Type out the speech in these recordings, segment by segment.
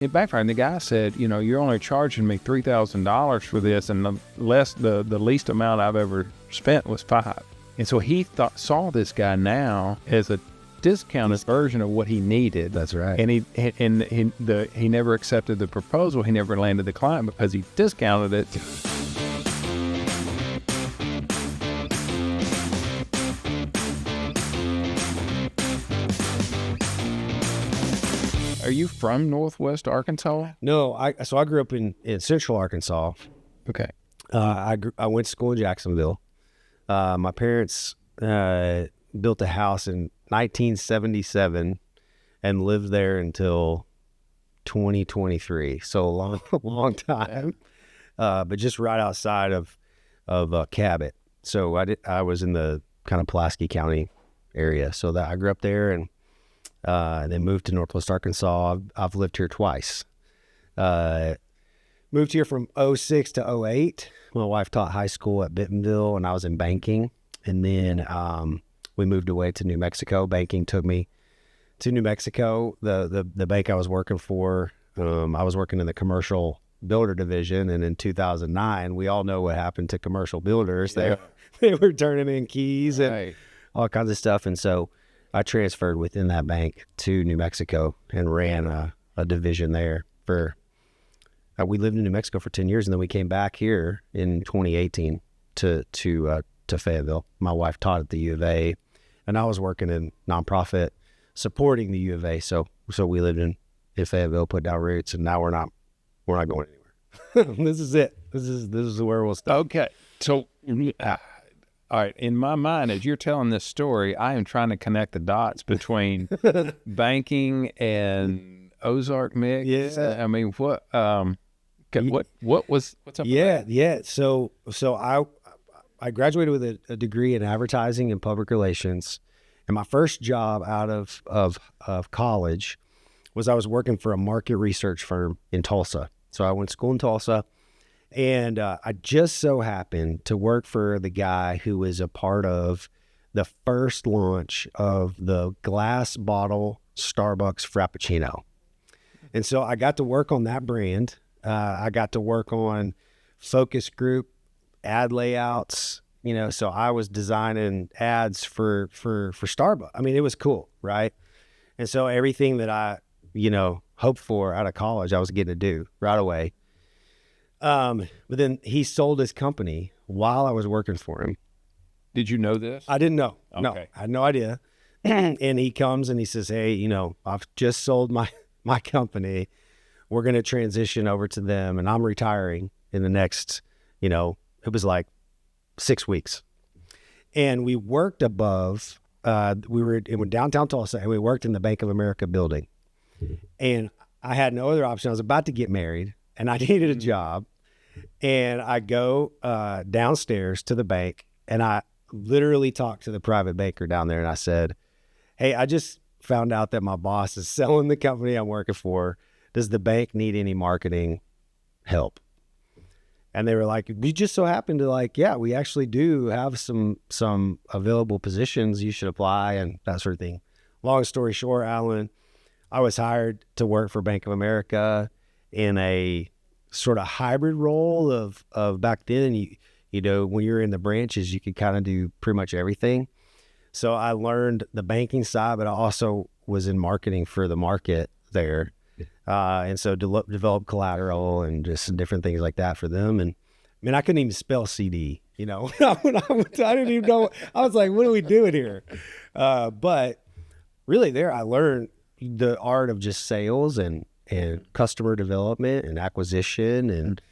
it backfired. And the guy said, you're only charging me $3,000 for this, and the least amount I've ever spent was $5,000. And so he saw this guy now as a discounted version of what he needed. That's right. And he never accepted the proposal. He never landed the client because he discounted it. Are you from Northwest Arkansas? No, I grew up in Central Arkansas. Okay. I went to school in Jacksonville. My parents built a house in 1977 and lived there until 2023. So a long time, but just right outside of Cabot. So I was in the kind of Pulaski County area. So that I grew up there and then moved to Northwest Arkansas. I've lived here twice. Moved here from 2006 to 2008. My wife taught high school at Bentonville, and I was in banking. And then we moved away to New Mexico. Banking took me to New Mexico. The bank I was working for, I was working in the commercial builder division. And in 2009, we all know what happened to commercial builders. Yeah. They were turning in keys and Right. all kinds of stuff. And so I transferred within that bank to New Mexico and ran a division there for, we lived in New Mexico for 10 years. And then we came back here in 2018 to Fayetteville. My wife taught at the U of A, and I was working in nonprofit supporting the U of A. So we lived in Fayetteville, put down roots, and now we're not going anywhere. This is it. This is where we'll stop. Okay. So, all right. In my mind, as you're telling this story, I am trying to connect the dots between banking and Ozark mix. Yeah. I mean, what's up? What's up? Yeah. So I graduated with a degree in advertising and public relations, and my first job out of college was I was working for a market research firm in Tulsa. So I went to school in Tulsa, and I just so happened to work for the guy who was a part of the first launch of the glass bottle Starbucks Frappuccino. And so I got to work on that brand. I got to work on focus group ad layouts, so I was designing ads for Starbucks. I mean, it was cool, right? And so everything that I, hoped for out of college, I was getting to do right away. But then he sold his company while I was working for him. Did you know this? I didn't know. Okay. No, I had no idea. And he comes and he says, hey, I've just sold my company. We're going to transition over to them, and I'm retiring in the next, it was like 6 weeks. And we worked above, we were in downtown Tulsa, and we worked in the Bank of America building. And I had no other option. I was about to get married, and I needed a job. And I go downstairs to the bank, and I literally talked to the private banker down there, and I said, hey, I just found out that my boss is selling the company I'm working for. Does the bank need any marketing help? And they were like, we just so happen to yeah, we actually do have some available positions. You should apply and that sort of thing. Long story short, Alan, I was hired to work for Bank of America in a sort of hybrid role of back then. When you're in the branches, you could kind of do pretty much everything. So I learned the banking side, but I also was in marketing for the market there. And so develop collateral and just different things like that for them. And I mean, I couldn't even spell CD, I didn't even know. I was like, what are we doing here? But really there, I learned the art of just sales and customer development and acquisition and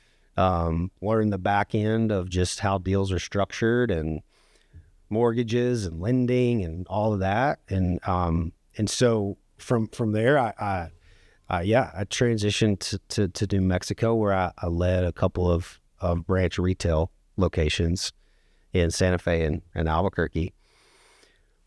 learn the back end of just how deals are structured and mortgages and lending and all of that. And so from there, I transitioned to New Mexico, where I led a couple of branch retail locations in Santa Fe and Albuquerque.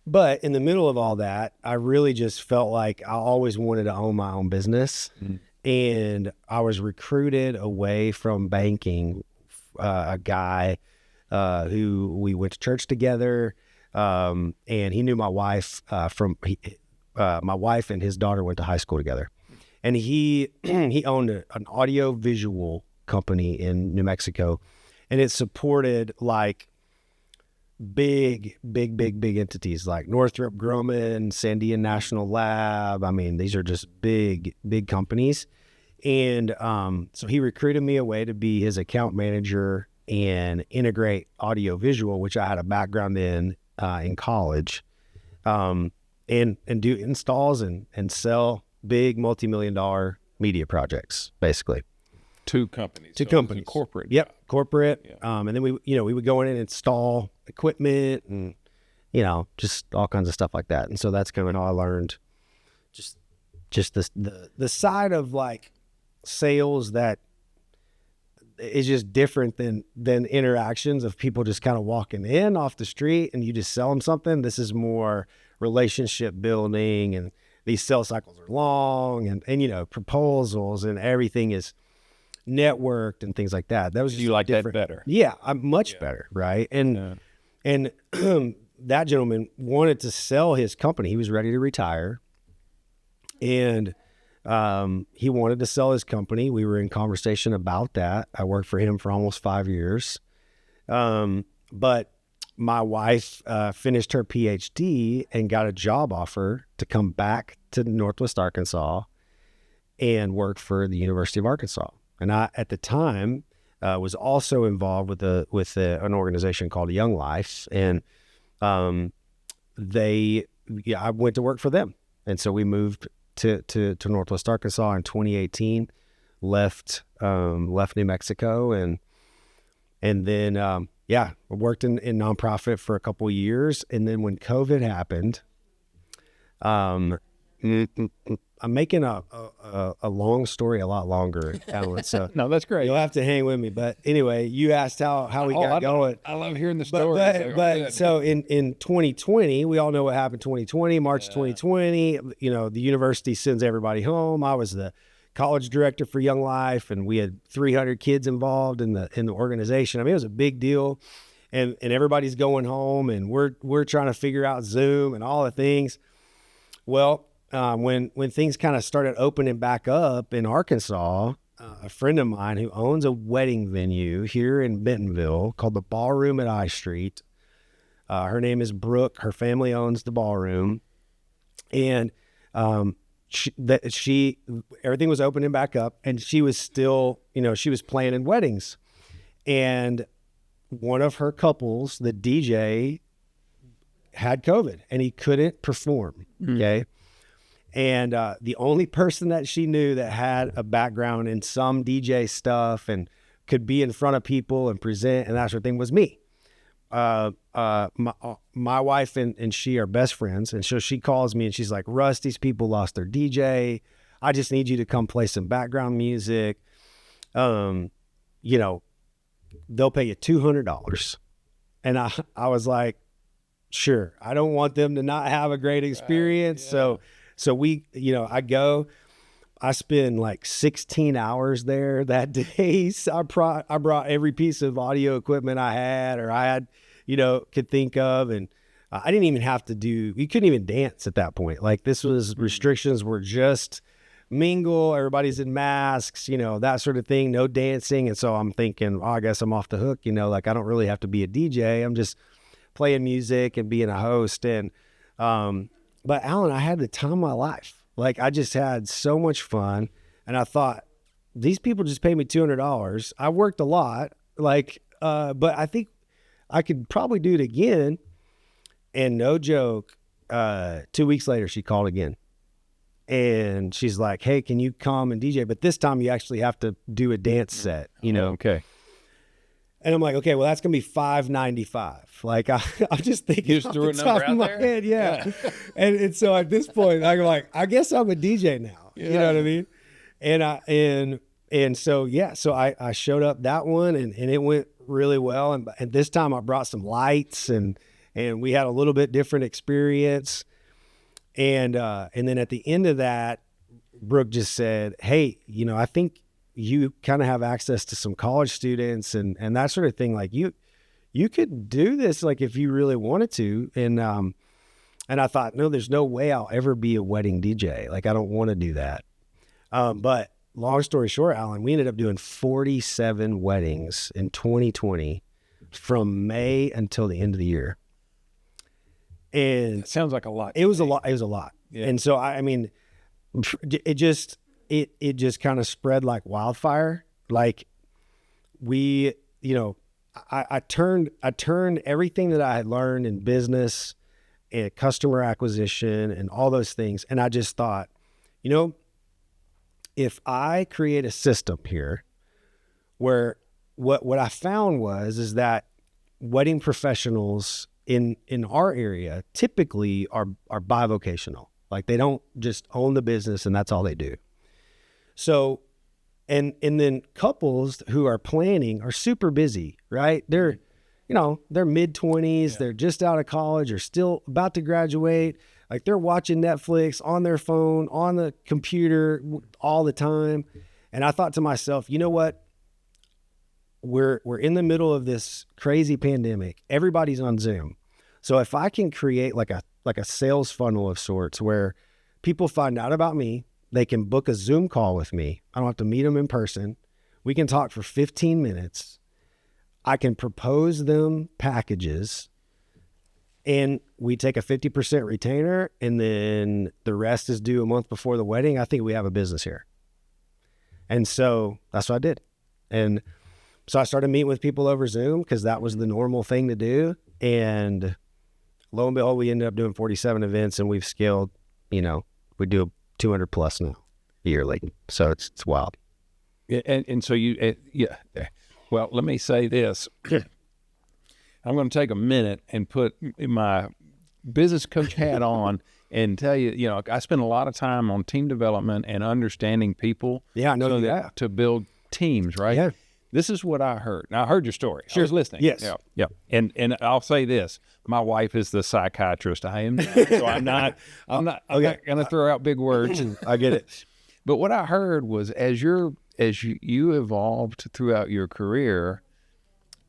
But in the middle of all that, I really just felt like I always wanted to own my own business. Mm-hmm. And I was recruited away from banking, a guy who we went to church together, and he knew my wife my wife and his daughter went to high school together. And he owned an audio visual company in New Mexico, and it supported like big entities like Northrop Grumman, Sandia National Lab. I mean, these are just big companies. And so he recruited me away to be his account manager and integrate audio visual, which I had a background in college, and do installs and sell big multi-million-dollar media projects, basically. Two companies. Two companies. Corporate. Yep, corporate. Yeah. And then we would go in and install equipment and, just all kinds of stuff like that. And so that's kind of how I learned just the side of like sales that is just different than interactions of people just kind of walking in off the street and you just sell them something. This is more relationship building, and these sales cycles are long, and proposals and everything is networked and things like that. That was just you like different. that better? Yeah, I'm much better, right? And that gentleman wanted to sell his company. He was ready to retire, and he wanted to sell his company. We were in conversation about that. I worked for him for almost 5 years, but my wife finished her PhD and got a job offer to come back to Northwest Arkansas and work for the University of Arkansas. And I, at the time, was also involved with an organization called Young Life, and I went to work for them. And so we moved to Northwest Arkansas in 2018, left New Mexico, and then I worked in nonprofit for a couple of years. And then when COVID happened, I'm making a long story a lot longer, Alan. So no, that's great. You'll have to hang with me. But anyway, you asked how we got going. I love hearing the story. But so in 2020, we all know what happened. 2020, March 2020. The university sends everybody home. I was the college director for Young Life, and we had 300 kids involved in the organization. I mean, it was a big deal, and everybody's going home, and we're trying to figure out Zoom and all the things. Well, when things kind of started opening back up in Arkansas, a friend of mine who owns a wedding venue here in Bentonville called the Ballroom at I Street. Her name is Brooke. Her family owns the ballroom, and she everything was opening back up, and she was still, she was playing in weddings, and one of her couples, the DJ, had COVID and he couldn't perform. Okay. And the only person that she knew that had a background in some DJ stuff and could be in front of people and present and that sort of thing was me. My wife and she are best friends. And so she calls me and she's like, Russ, these people lost their DJ. I just need you to come play some background music. They'll pay you $200. And I was like, sure. I don't want them to not have a great experience. So we, I spend like 16 hours there that day. So I brought every piece of audio equipment I had, or I had, could think of. And I didn't even have to you couldn't even dance at that point. Like restrictions were just mingle. Everybody's in masks, that sort of thing, no dancing. And so I'm thinking, I guess I'm off the hook, like I don't really have to be a DJ. I'm just playing music and being a host. And, but Alan, I had the time of my life. Like I just had so much fun, and I thought these people just paid me $200. I worked a lot, but I think I could probably do it again. And no joke, 2 weeks later, she called again, and she's like, "Hey, can you come and DJ? But this time you actually have to do a dance set, Okay. And I'm like, okay, well, that's going to be $595. Like, I'm just thinking, you just threw a number out there? Head, yeah. and so at this point, I'm like, I guess I'm a DJ now. Yeah. You know what I mean? And so I showed up that one, and it went really well. And this time I brought some lights, and we had a little bit different experience. And then at the end of that, Brooke just said, hey, I think you kind of have access to some college students and that sort of thing. Like you could do this, like if you really wanted to. And I thought, no, there's no way I'll ever be a wedding DJ. Like, I don't want to do that. But long story short, Alan, we ended up doing 47 weddings in 2020 from May until the end of the year. And it sounds like a lot. It was a lot. It was a lot. Yeah. And so, I mean, it just kind of spread like wildfire. Like we, I turned everything that I had learned in business and customer acquisition and all those things. And I just thought, if I create a system here where what I found is that wedding professionals in our area typically are bivocational. Like they don't just own the business and that's all they do. So, and then couples who are planning are super busy, right? They're mid-20s, they're just out of college or still about to graduate. Like they're watching Netflix on their phone, on the computer all the time. And I thought to myself, you know what? We're in the middle of this crazy pandemic. Everybody's on Zoom. So if I can create like a sales funnel of sorts where people find out about me, they can book a Zoom call with me. I don't have to meet them in person. We can talk for 15 minutes. I can propose them packages and we take a 50% retainer and then the rest is due a month before the wedding. I think we have a business here. And so that's what I did. And so I started meeting with people over Zoom because that was the normal thing to do. And lo and behold, we ended up doing 47 events and we've scaled, we do 200 plus now yearly. So it's wild. And so well, let me say this. I'm going to take a minute and put my business coach hat on and tell you, I spend a lot of time on team development and understanding people. Yeah, I know that. To build teams, right? Yeah. This is what I heard. Now, I heard your story. Sure. I was listening. Yes. Yeah. And I'll say this. My wife is the psychiatrist. I am not. So I'm not going to throw out big words. I get it. But what I heard was as you evolved throughout your career,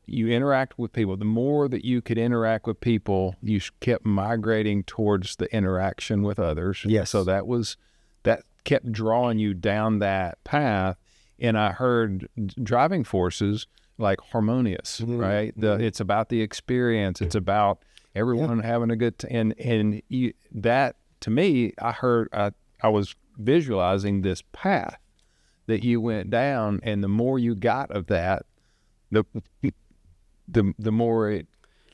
you interact with people. The more that you could interact with people, you kept migrating towards the interaction with others. Yes. So that kept drawing you down that path. And I heard driving forces like harmonious, right? It's about the experience. It's about everyone having a good time. And that, to me, I was visualizing this path that you went down. And the more you got of that, the more it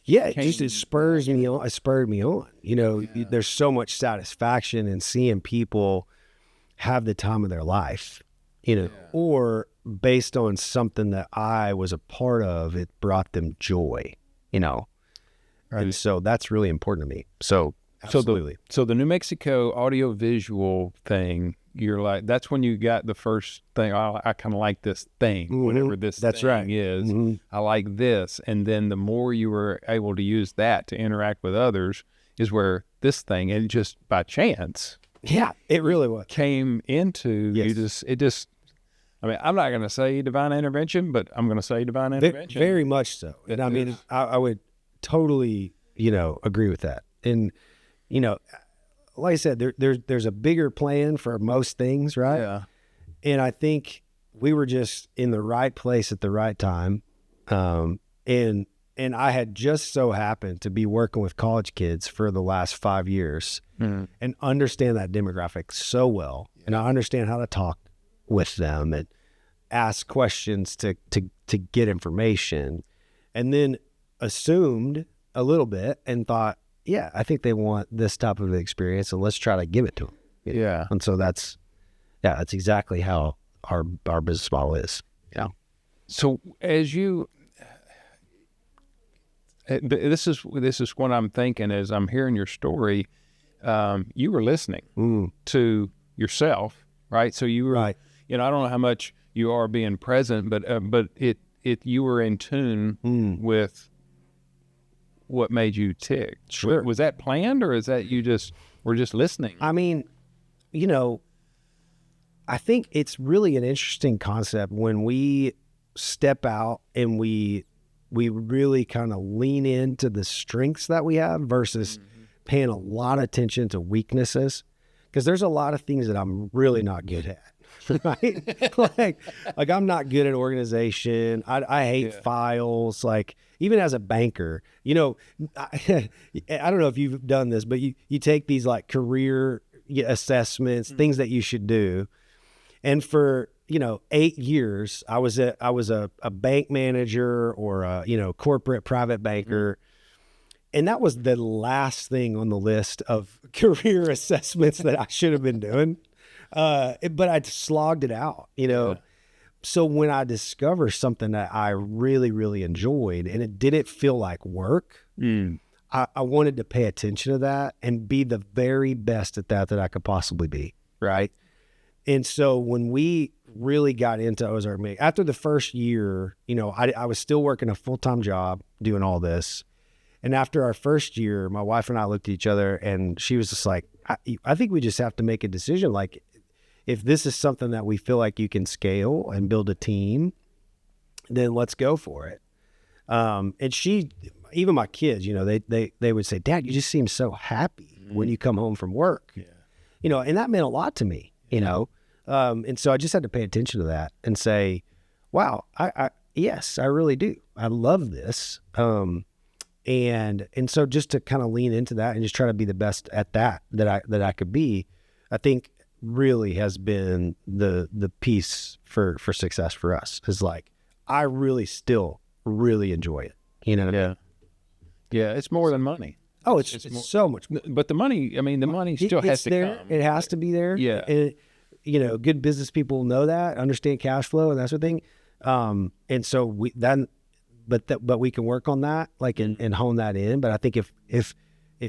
it spurs me on. It spurred me on. There's so much satisfaction in seeing people have the time of their life, or based on something that I was a part of, it brought them joy, Right. And so that's really important to me. So absolutely. So the New Mexico audio visual thing, you're like, that's when you got the first thing. I kind of like this thing, whatever this thing is. I like this. And then the more you were able to use that to interact with others is where this thing, and just by chance. Yeah, it really was. Came into I'm not going to say divine intervention, but I'm going to say divine intervention. Very much so. And I would totally, agree with that. And, like I said, there's a bigger plan for most things, right? Yeah. And I think we were just in the right place at the right time. And I had just so happened to be working with college kids for the last 5 years and understand that demographic so well. And I understand how to talk with them and ask questions to get information, and then assumed a little bit and thought, yeah, I think they want this type of experience, and let's try to give it to them. Yeah. And so that's exactly how our business model is. Yeah. So as you, this is what I'm thinking as I'm hearing your story. You were listening to yourself, right? So you were, right. I don't know how much you are being present, but you were in tune with what made you tick. Sure. Was that planned, or is that you were just listening? I mean, I think it's really an interesting concept when we step out and we really kind of lean into the strengths that we have versus paying a lot of attention to weaknesses, because there's a lot of things that I'm really not good at. right? like I'm not good at organization. I hate files. Like even as a banker, you know, I don't know if you've done this, but you take these like career assessments, things that you should do. And for, 8 years, I was a bank manager or a, corporate private banker. And that was the last thing on the list of career assessments that I should have been doing. But I slogged it out, So when I discovered something that I really, really enjoyed and it didn't feel like work, I wanted to pay attention to that and be the very best at that I could possibly be. Right. And so when we really got into Ozark Mig, after the first year, I was still working a full-time job doing all this. And after our first year, my wife and I looked at each other and she was just like, I think we just have to make a decision. Like, if this is something that we feel like you can scale and build a team, then let's go for it. And she, even my kids, they would say, Dad, you just seem so happy when you come home from work, and that meant a lot to me, and so I just had to pay attention to that and say, wow, yes, I really do. I love this. And so just to kind of lean into that and just try to be the best at that I could be, I think really has been the piece for success for us. Is like, I really still really enjoy it. You know what I mean? Yeah. It's more than money. Oh, it's more, so much more. But the money still has to there. come. It has to be there. Yeah. And, good business people know that, understand cash flow and that sort of thing. And so but we can work on that, like, and hone that in. But I think if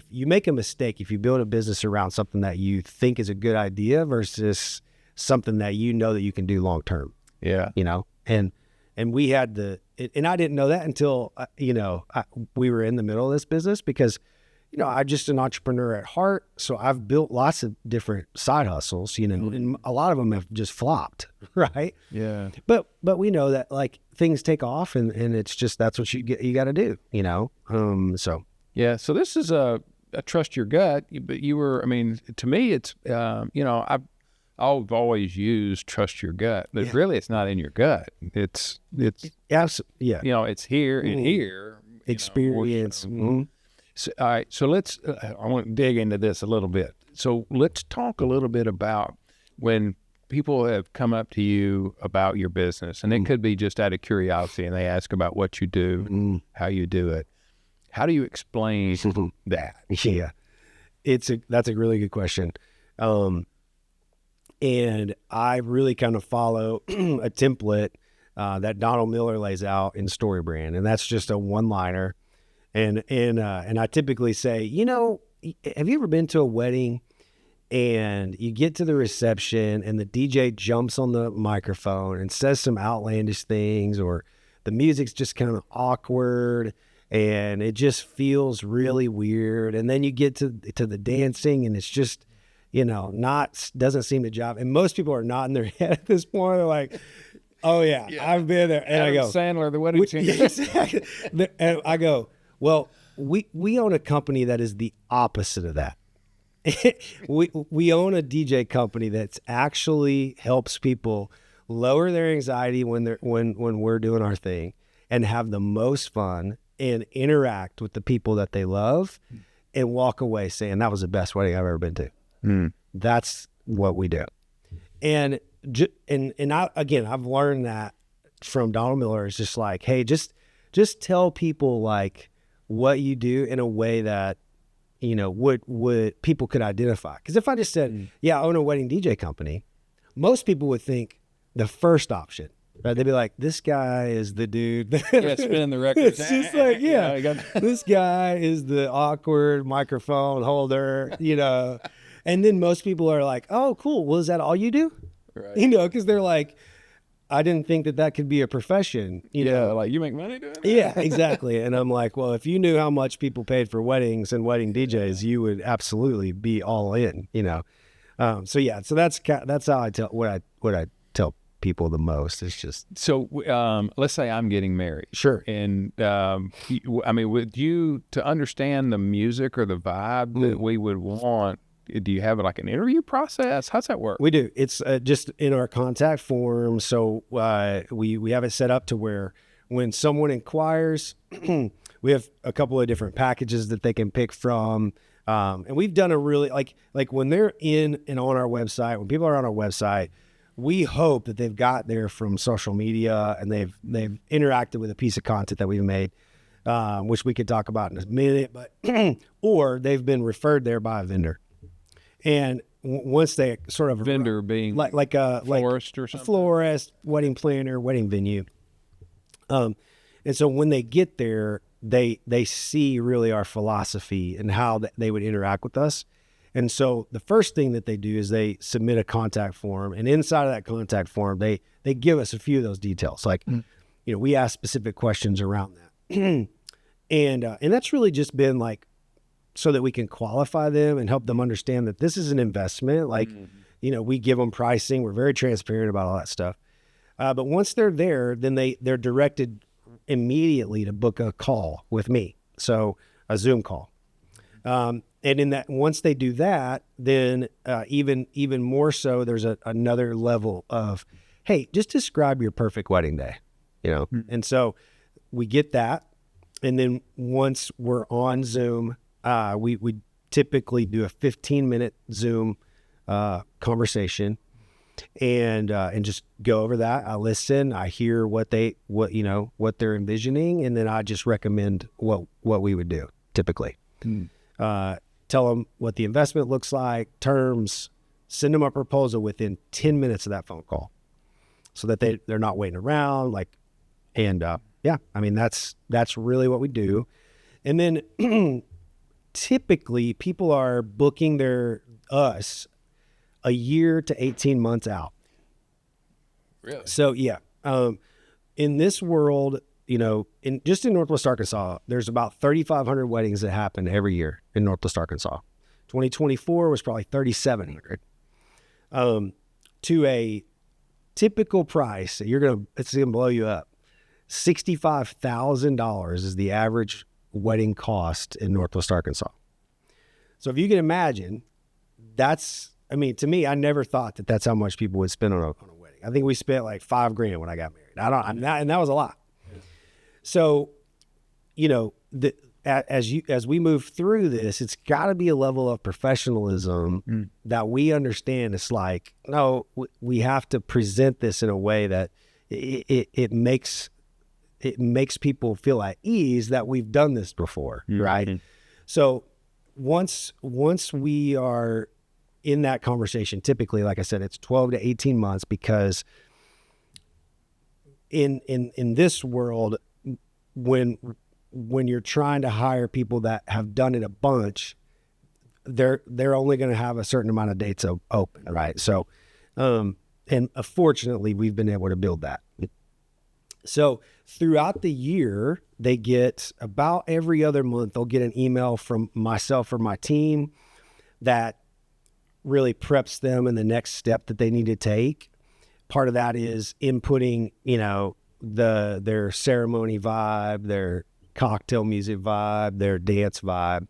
you make a mistake, if you build a business around something that you think is a good idea versus something that that you can do long term, and we had and I didn't know that until we were in the middle of this business because I'm just an entrepreneur at heart. So I've built lots of different side hustles, and a lot of them have just flopped, right? Yeah. But we know that like things take off and it's just, that's what you got to do, so. Yeah. So this is a trust your gut, but to me, it's, I've always used trust your gut, but really it's not in your gut. It's it's here and here. Experience. So, all right. So I want to dig into this a little bit. So let's talk a little bit about when people have come up to you about your business, and it could be just out of curiosity, and they ask about what you do, how you do it. How do you explain that? Yeah, that's a really good question. And I really kind of follow a template that Donald Miller lays out in StoryBrand, and that's just a one-liner. And I typically say, have you ever been to a wedding and you get to the reception and the DJ jumps on the microphone and says some outlandish things, or the music's just kind of awkward and it just feels really weird. And then you get to the dancing and it's just, doesn't seem to jive. And most people are nodding their head at this point. They're like, oh yeah, I've been there. And Adam I go, Sandler, the wedding singer. Exactly. And I go, well, we own a company that is the opposite of that. we own a DJ company that's actually helps people lower their anxiety when we're doing our thing and have the most fun and interact with the people that they love and walk away saying that was the best wedding I've ever been to. That's what we do. And I've learned that from Donald Miller. It's just like, hey, just tell people like what you do in a way that, would people could identify. Because if I just said, I own a wedding DJ company, most people would think the first option, right? They'd be like, this guy is the dude. Spinning the records. It's just like, this guy is the awkward microphone holder, And then most people are like, oh, cool. Well, is that all you do? Right. Because they're like, I didn't think that could be a profession. Like you make money doing that? Yeah, exactly. And I'm like, well, if you knew how much people paid for weddings and wedding DJs, you would absolutely be all in. So that's how I tell what I tell people the most. It's just let's say I'm getting married. Sure. And would you, to understand the music or the vibe that we would want, do you have like an interview process? How's that work? We do. It's just in our contact form. So we have it set up to where when someone inquires, we have a couple of different packages that they can pick from. And we've done a really, like when they're in and on our website, when people are on our website, we hope that they've got there from social media and they've interacted with a piece of content that we've made, which we could talk about in a minute, but or they've been referred there by a vendor. And once they sort of vendor being like a florist or something, a florist, wedding planner, wedding venue. And so when they get there, they see really our philosophy and how they would interact with us. And so the first thing that they do is they submit a contact form, and inside of that contact form, they give us a few of those details. Like, we ask specific questions around that. And that's really just been like, so that we can qualify them and help them understand that this is an investment. Like, we give them pricing. We're very transparent about all that stuff. But once they're there, then they're directed immediately to book a call with me. So a Zoom call. And in that, once they do that, then even more so, there's another level of, hey, just describe your perfect wedding day, And so we get that. And then once we're on Zoom, we typically do a 15-minute Zoom conversation and just go over that. I listen, I hear what they're envisioning, and then I just recommend what we would do typically. Tell them what the investment looks like, terms, send them a proposal within 10 minutes of that phone call so that they're not waiting around. That's really what we do. And then typically people are booking us a year to 18 months out. Really? So in this world, in Northwest Arkansas, there's about 3,500 weddings that happen every year in Northwest Arkansas. 2024 was probably 3,700. To a typical price, it's gonna blow you up. $65,000 is the average wedding cost in Northwest Arkansas. So if you can imagine, to me, I never thought that that's how much people would spend on a wedding. I think we spent like $5,000 when I got married. And that was a lot. So, as we move through this, it's got to be a level of professionalism that we understand. It's like, no, we have to present this in a way that it makes people feel at ease that we've done this before, right? So once we are in that conversation, typically, like I said, it's 12 to 18 months because in this world, when you're trying to hire people that have done it a bunch, they're only going to have a certain amount of dates open, right? So, and fortunately, we've been able to build that. So throughout the year, they get about every other month, they'll get an email from myself or my team that really preps them in the next step that they need to take. Part of that is inputting, their ceremony vibe, their cocktail music vibe, their dance vibe.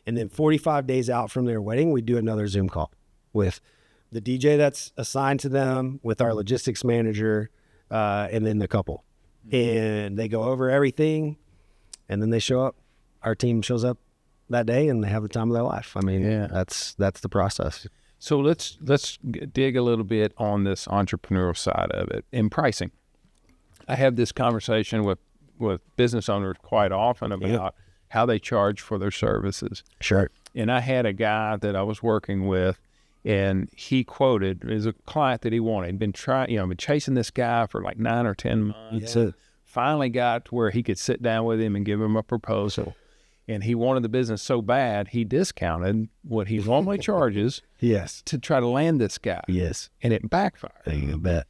And then 45 days out from their wedding, we do another Zoom call with the DJ that's assigned to them, with our logistics manager, and then the couple. And they go over everything, and then they show up. Our team shows up that day, and they have the time of their life. That's the process. So let's dig a little bit on this entrepreneurial side of it in pricing. I have this conversation with business owners quite often about how they charge for their services. Sure. And I had a guy that I was working with, and he quoted as a client that he wanted. He'd been been chasing this guy for like 9 or 10 months. Yeah. Finally got to where he could sit down with him and give him a proposal. And he wanted the business so bad, he discounted what he normally charges to try to land this guy. Yes. And it backfired. I bet.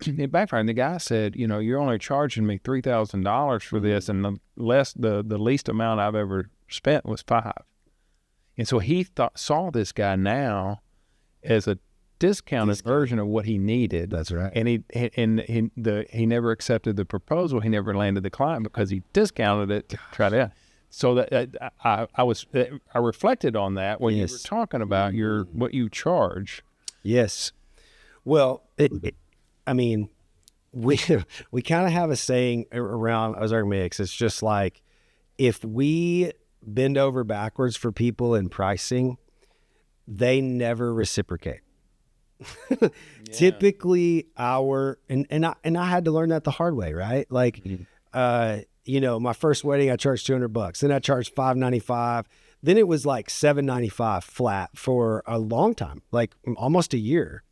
It backfired. And the guy said, you're only charging me $3,000 for this, and the least amount I've ever spent was $5,000. And so he saw this guy now as a discounted version of what he needed. That's right. And he never accepted the proposal. He never landed the client because he discounted it to try to. So that I reflected on that when Yes. you were talking about what you charge. Yes. Well, I mean, we kind of have a saying around Ozark Mix. It's just like, if we bend over backwards for people in pricing, they never reciprocate. Typically and I had to learn that the hard way, right? Like, my first wedding, I charged $200. Then I charged $595. Then it was like $795 flat for a long time, like almost a year.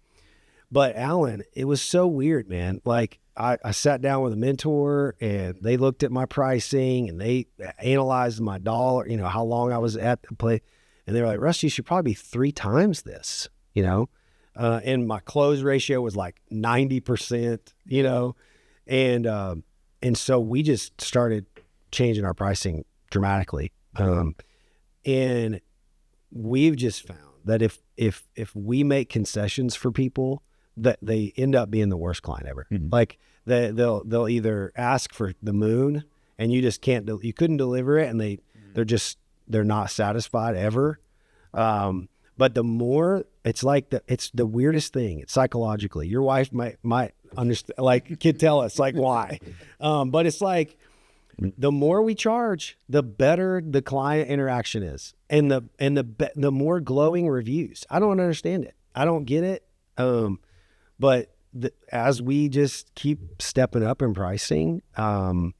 But Alan, it was so weird, man. Like, I sat down with a mentor and they looked at my pricing and they analyzed my dollar, how long I was at the place. And they were like, Russ, you should probably be 3 times this, and my close ratio was like 90%, and so we just started changing our pricing dramatically. And we've just found that if we make concessions for people, that they end up being the worst client ever. Mm-hmm. Like they'll either ask for the moon and you just you couldn't deliver it, and they're not satisfied ever. But the more, it's like it's the weirdest thing. It's psychologically. Your wife might understand, like, could tell us like why. But it's like, the more we charge, the better the client interaction is, and the more glowing reviews. I don't understand it. I don't get it. But as we just keep stepping up in pricing, I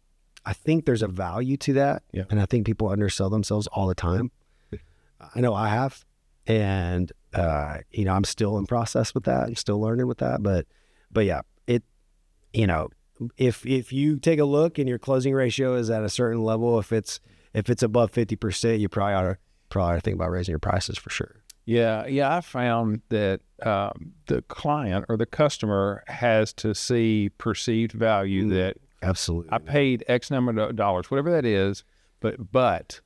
think there's a value to that. Yeah. And I think people undersell themselves all the time. I know I have. And, I'm still in process with that. I'm still learning with that. But yeah, if you take a look and your closing ratio is at a certain level, if it's above 50%, you probably ought to think about raising your prices for sure. Yeah. I found that the client or the customer has to see perceived value that absolutely I paid X number of dollars, whatever that is, but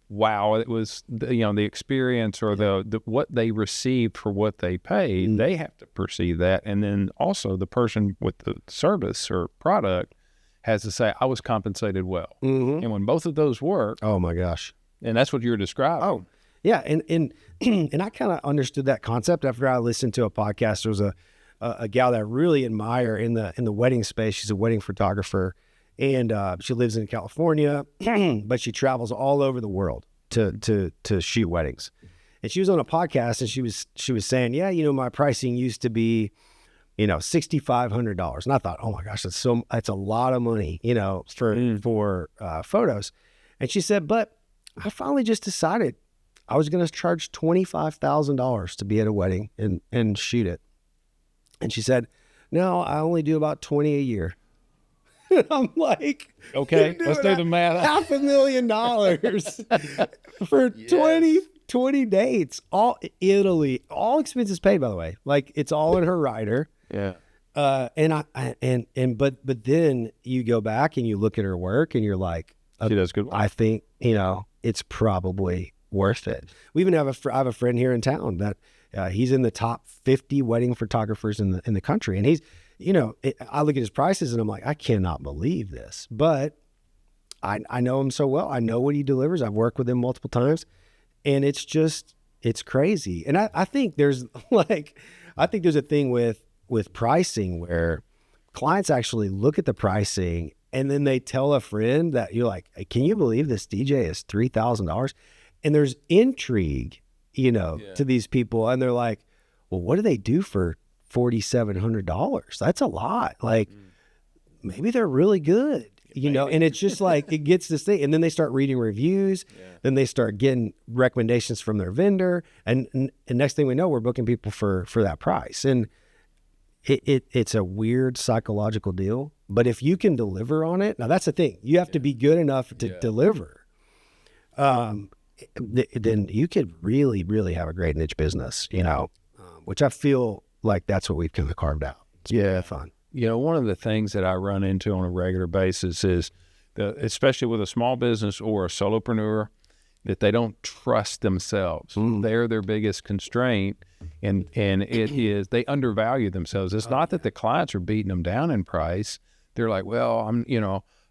wow, it was the experience or the what they received for what they paid. They have to perceive that, and then also the person with the service or product has to say, I was compensated well. Mm-hmm. And when both of those work, oh my gosh, and that's what you're describing. Oh yeah, and I kind of understood that concept after I listened to a podcast. There was a gal that I really admire in the wedding space. She's a wedding photographer. And she lives in California, but she travels all over the world to shoot weddings. And she was on a podcast, and she was saying, yeah, my pricing used to be, $6,500. And I thought, oh my gosh, that's a lot of money, for photos. And she said, but I finally just decided I was going to charge $25,000 to be at a wedding and shoot it. And she said, no, I only do about 20 a year. I'm like, okay, let's do the math. $500,000 for 20 dates, all Italy, all expenses paid, by the way. Like, it's all in her rider. Yeah. But then you go back and you look at her work and you're like, she does good work. I think, it's probably worth it. We even I have a friend here in town that he's in the top 50 wedding photographers in the country. And he's, I look at his prices and I'm like, I cannot believe this, but I know him so well. I know what he delivers. I've worked with him multiple times, and it's crazy. And I think there's a thing with pricing where clients actually look at the pricing and then they tell a friend that you're like, hey, can you believe this DJ is $3,000? And there's intrigue, to these people. And they're like, well, what do they do for $4,700? That's a lot. Like, maybe they're really good, and it's just like, it gets this thing. And then they start reading reviews. Then they start getting recommendations from their vendor. And next thing we know, we're booking people for that price. And it's a weird psychological deal. But if you can deliver on it, now that's the thing. You have to be good enough to deliver. Then you could really, really have a great niche business, which I feel like that's what we've kind of carved out. It's fun. One of the things that I run into on a regular basis is, especially with a small business or a solopreneur, that they don't trust themselves. They're their biggest constraint, and it is they undervalue themselves. It's not that the clients are beating them down in price. They're like, well,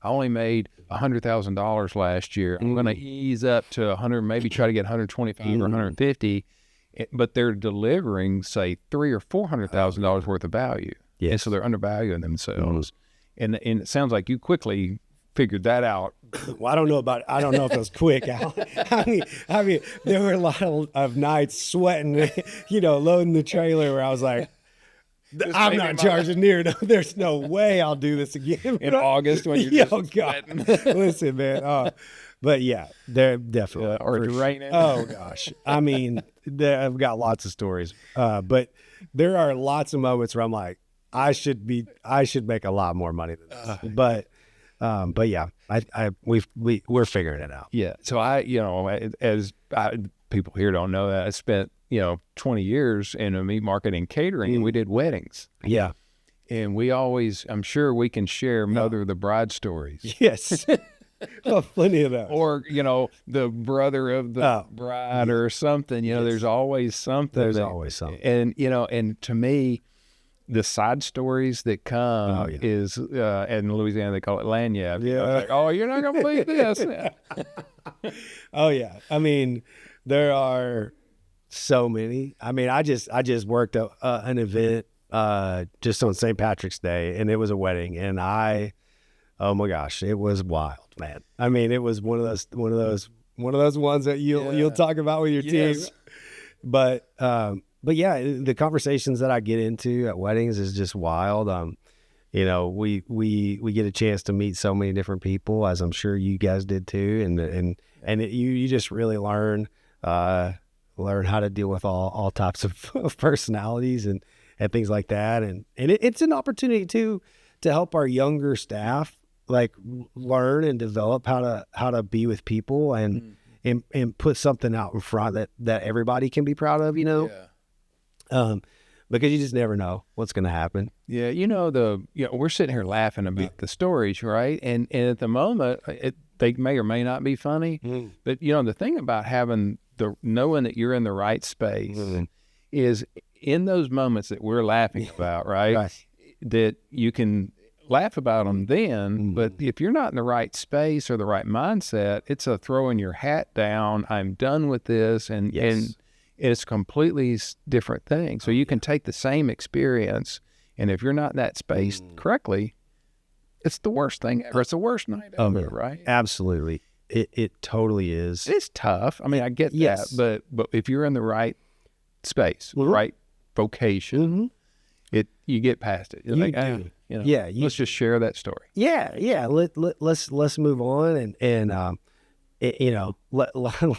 I only made $100,000 last year. I'm going to ease up to 100, maybe try to get 125 or 150, but they're delivering, say, $300,000 or $400,000 worth of value. Yes. And so they're undervaluing themselves. And it sounds like you quickly figured that out. Well, I don't know if it was quick, Alan. I mean, there were a lot of nights sweating, loading the trailer where I was like, I'm not charging near. There's no way I'll do this again. In August when you're just sweating. Listen, man. But yeah, they're definitely. Or it's raining. Oh, gosh. I mean, I've got lots of stories. But there are lots of moments where I'm like, I should make a lot more money than this. But yeah, we're figuring it out. Yeah. So people here don't know that I spent 20 years in a meat market and catering, and we did weddings. Yeah. And we always, I'm sure we can share mother of the bride stories. Yes. Oh, plenty of that. Or, the brother of the bride or something, there's always something. There's always something. And, and to me, the side stories that come is, in Louisiana, they call it lanyard. Yeah. Like, oh, you're not going to believe this. Oh, yeah. I mean, there are so many. I mean, I just worked an event just on St. Patrick's Day, and it was a wedding, and oh my gosh, it was wild, man. I mean, it was one of those ones that you'll talk about with your team. But yeah, the conversations that I get into at weddings is just wild. We get a chance to meet so many different people, as I'm sure you guys did too, and you just really learn how to deal with all types of personalities and things like that, and it's an opportunity too to help our younger staff like learn and develop how to be with people and put something out in front that everybody can be proud of, because you just never know what's going to happen. Yeah. We're sitting here laughing about the stories, right? And at the moment, they may or may not be funny, but the thing about knowing that you're in the right space is in those moments that we're laughing about, right? That you can laugh about them then, but if you're not in the right space or the right mindset, it's a throwing your hat down. I'm done with this, and it's a completely different thing. So you can take the same experience, and if you're not in that space correctly, it's the worst thing ever. It's the worst night ever, right? Absolutely. It totally is. It's tough. I mean, I get that, but if you're in the right space, right vocation, you get past it. You're let's just share that story. Yeah. Let's move on and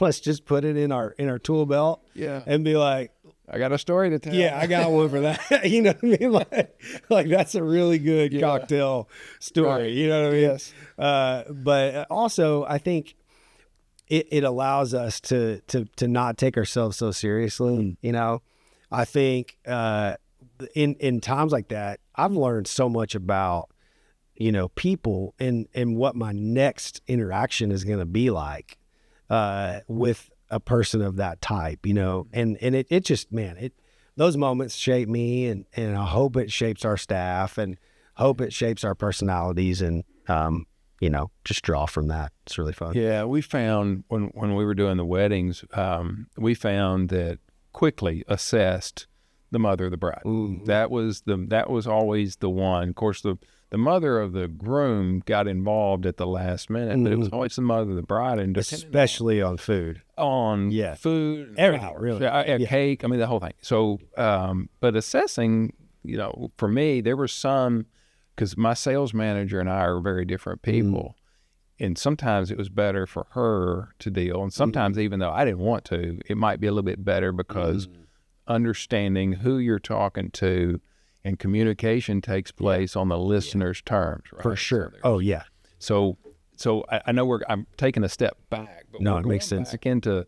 let's just put it in our tool belt. Yeah. And be like, I got a story to tell. Yeah, I got one for that. You know what I mean? Like that's a really good cocktail story. Right. You know what I mean? Yes. But also, I think it allows us to not take ourselves so seriously. I think in times like that, I've learned so much about people and what my next interaction is going to be like with a person of that type, and it just, man, those moments shape me, and I hope it shapes our staff, and hope it shapes our personalities, and just draw from that. It's really fun. Yeah, we found when we were doing the weddings, we found that quickly assessed the mother of the bride. Ooh. That was always the one. Of course, the mother of the groom got involved at the last minute, but it was always the mother of the bride, and especially on food. Food, everything, really. Cake. I mean, the whole thing. So, but assessing, for me, there were some, because my sales manager and I are very different people, and sometimes it was better for her to deal, and sometimes even though I didn't want to, it might be a little bit better because understanding who you're talking to. And communication takes place on the listener's terms, right? For sure. So So I know I'm taking a step back, but no, it makes sense. Back into,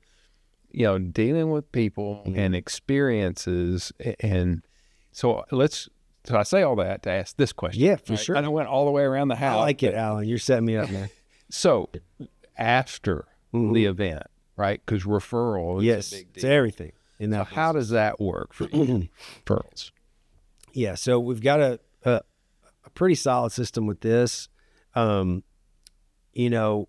dealing with people and experiences. And so I say all that to ask this question. Yeah, for sure. I went all the way around the house. I like it, Alan. You're setting me up, man. So after the event, right? Because referral is a big deal. It's everything. So how does that work for you? Referrals? Yeah, so we've got a pretty solid system with this. you know,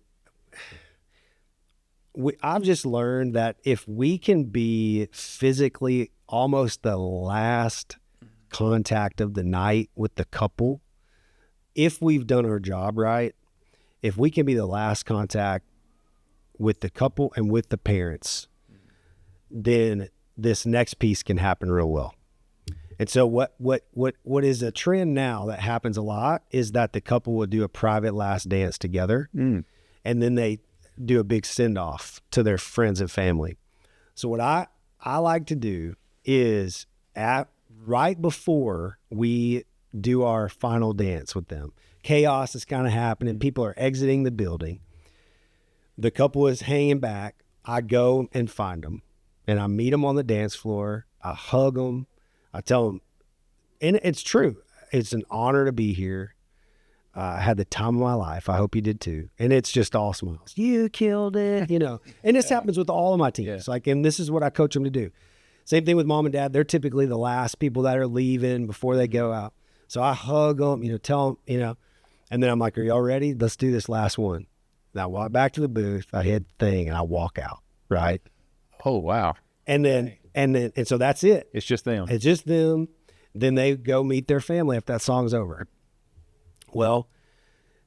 I've just learned that if we can be physically almost the last contact of the night with the couple, if we've done our job right, if we can be the last contact with the couple and with the parents, then this next piece can happen real well. And so what is a trend now that happens a lot is that the couple will do a private last dance together, and then they do a big send-off to their friends and family. So what I like to do is right before we do our final dance with them, chaos is kind of happening. People are exiting the building. The couple is hanging back. I go and find them, and I meet them on the dance floor. I hug them. I tell them, and it's true, it's an honor to be here. I had the time of my life. I hope you did too. And it's just all smiles. You killed it, you know. And this happens with all of my teams. Like, and this is what I coach them to do. Same thing with mom and dad. They're typically the last people that are leaving before they go out. So I hug them, you know, tell them, you know, and then I'm like, are y'all ready? Let's do this last one. And I walk back to the booth. I hit the thing and I walk out. Right. Oh, wow. And so that's it. It's just them. It's just them. Then they go meet their family if that song's over. Well,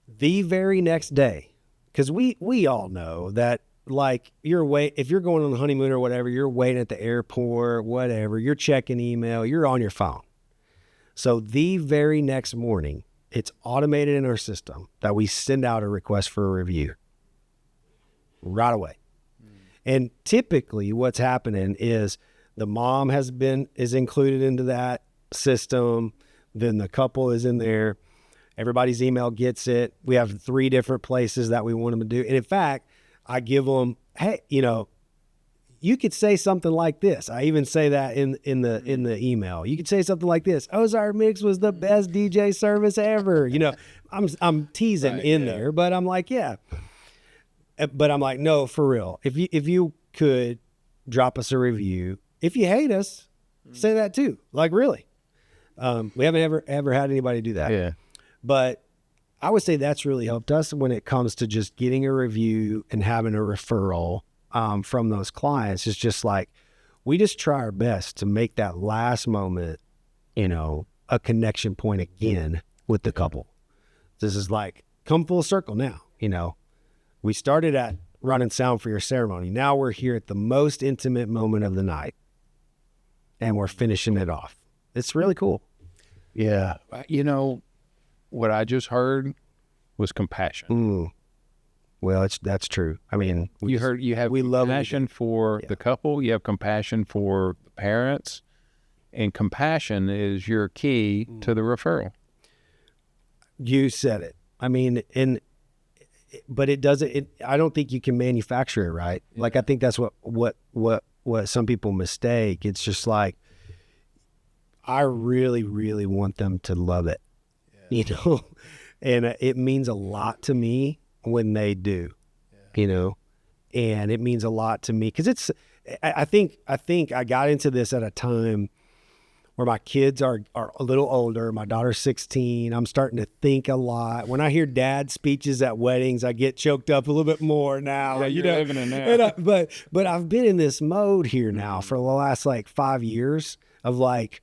the very next day, because we all know that, like, if you're going on the honeymoon or whatever, you're waiting at the airport, whatever, you're checking email, you're on your phone. So the very next morning, it's automated in our system that we send out a request for a review right away. And typically what's happening is the mom is included into that system. Then the couple is in there. Everybody's email gets it. We have 3 different places that we want them to do. And in fact, I give them, hey, you know, you could say something like this. I even say that in the email. You could say something like this: Ozark Mix was the best DJ service ever. You know, I'm teasing there, but I'm like, yeah. But I'm like, no, for real. If you could drop us a review. If you hate us, say that too. Like, really. We haven't ever had anybody do that. Yeah. But I would say that's really helped us when it comes to just getting a review and having a referral from those clients. It's just like, we just try our best to make that last moment, you know, a connection point again with the couple. This is like come full circle now, you know. We started at running sound for your ceremony. Now we're here at the most intimate moment of the night, and we're finishing it off. It's really cool. Yeah. You know, what I just heard was compassion. Well, that's true. I mean, you have compassion for the couple. You have compassion for the parents, and compassion is your key to the referral. You said it. I mean, but it doesn't. I don't think you can manufacture it, right? Yeah. Like, I think that's what some people mistake. It's just like, I really, really want them to love it, you know, and it means a lot to me when they do, you know, and it means a lot to me because I think I got into this at a time where my kids are a little older. My daughter's 16. I'm starting to think a lot. When I hear dad speeches at weddings, I get choked up a little bit more now. Yeah, you're living in that. But I've been in this mode here now for the last like 5 years of like,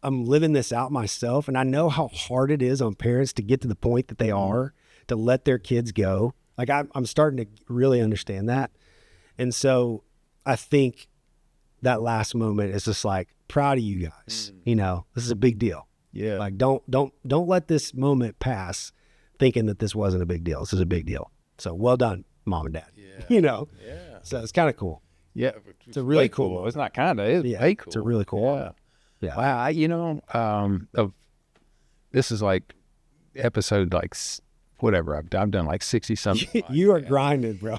I'm living this out myself. And I know how hard it is on parents to get to the point that they are, to let their kids go. Like, I'm starting to really understand that. And so I think that last moment is just like, proud of you guys. You know, this is a big deal. Yeah. Like, don't let this moment pass thinking that this wasn't a big deal. This is a big deal. So well done, mom and dad. Yeah. You know? Yeah. So it's kind of cool. Yeah. It's a really cool. It's not kind of, it's way cool. It's a really cool. Yeah. Yeah. Wow. You know, this is like episode like whatever. I've done like 60 something. You are grinding, bro.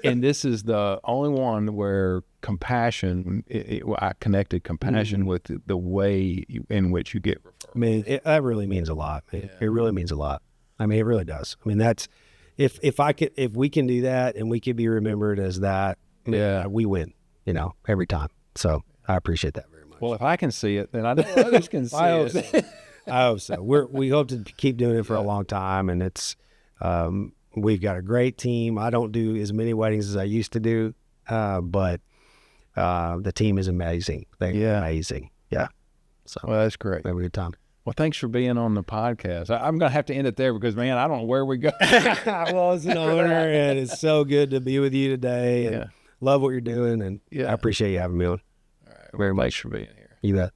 And this is the only one where compassion, I connected compassion with the way in which you get referred. Man, that really means a lot. Man. Yeah. It really means a lot. I mean, it really does. I mean, that's, if we can do that and we can be remembered as that, we win, you know, every time. So I appreciate that very much. Well, if I can see it, then I know others can see it. I hope so. We hope to keep doing it for a long time, and it's We've got a great team. I don't do as many weddings as I used to do, but the team is amazing. They're amazing. Yeah. So well, that's great. We have a good time. Well, thanks for being on the podcast. I'm going to have to end it there because, man, I don't know where we go. Well, it's an honor, and it's so good to be with you today. And love what you're doing, and I appreciate you having me on. All right. Very much for being here. You bet.